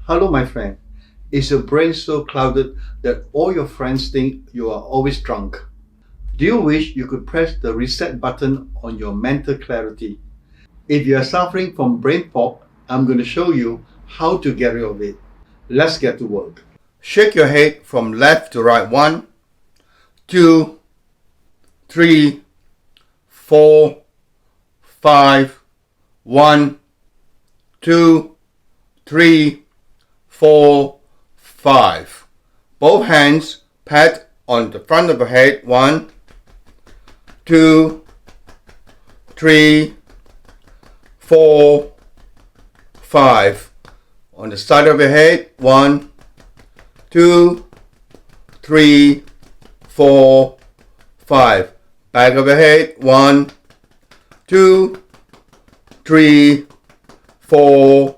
Hello, my friend. Is your brain so clouded that all your friends think you are always drunk? Do you wish you could press the reset button on your mental clarity? If you are suffering from brain fog, I'm going to show you how to get rid of it. Let's get to work. Shake your head from left to right. 1, 2, 3, 4, 5. 1, 2, 3, 4, 5. Both hands pat on the front of the head. 1, 2, 3, 4, 5. On the side of your head. 1, 2, 3, 4, 5. Back of your head. 1, 2, 3, 4,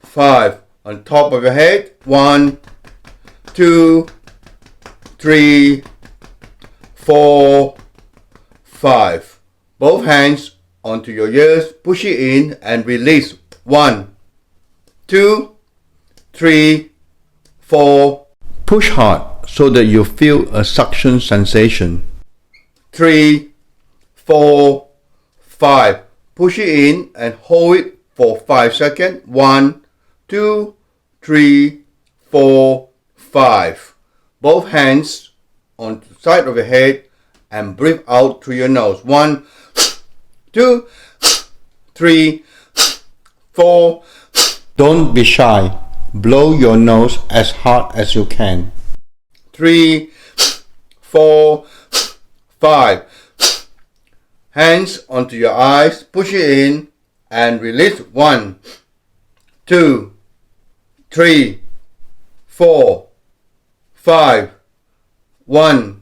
5. On top of your head. 1, 2, 3, 4, 5. Both hands onto your ears. Push it in and release. 1, 2, 3, 4. Push hard so that you feel a suction sensation. 3, 4, 5. Push it in and hold it for 5 seconds. 1, 2, 3, 4, 5. Both hands on the side of your head and breathe out through your nose. 1, 2, 3, 4. Don't be shy. Blow your nose as hard as you can. 3, 4, 5. Hands onto your eyes. Push it in and release. 1, 2, 3, 4, 5. 1,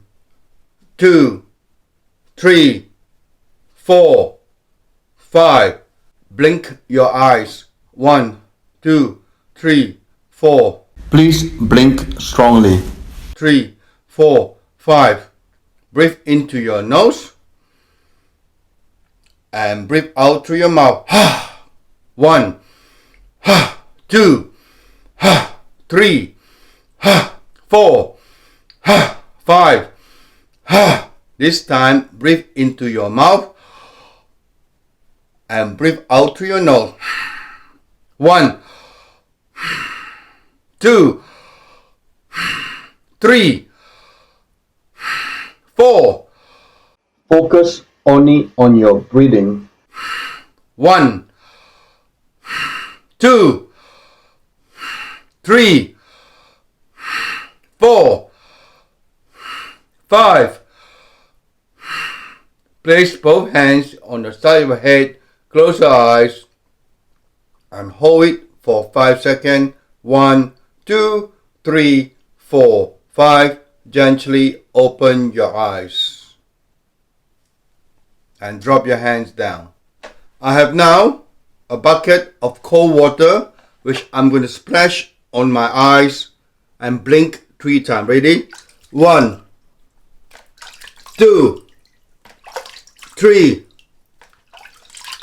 2, 3, 4, 5. Blink your eyes. 1, 2, 3, 4. Please blink strongly. 3, 4, 5. Breathe into your nose and breathe out through your mouth. 1, 2, 3, 4, 5. This time, breathe into your mouth and breathe out through your nose. 1, 2, 3, 4. Focus only on your breathing. 1, 2, 3, 4, 5. Place both hands on the side of your head. Close your eyes and hold it for 5 seconds. 1, 2, 3, 4, 5. Gently open your eyes and drop your hands down. I have now a bucket of cold water which I'm going to splash on my eyes and blink 3 times. Ready? 1, 2, 3,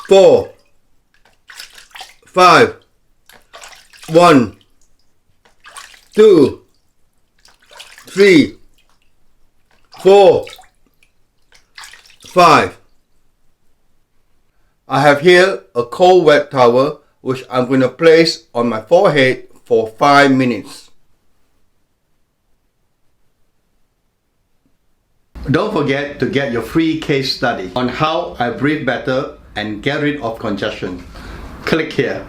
4, 5. 1, 2, 3, 4, 5. I have here a cold wet towel which I'm going to place on my forehead for 5 minutes. Don't forget to get your free case study on how I breathe better and get rid of congestion. Click here.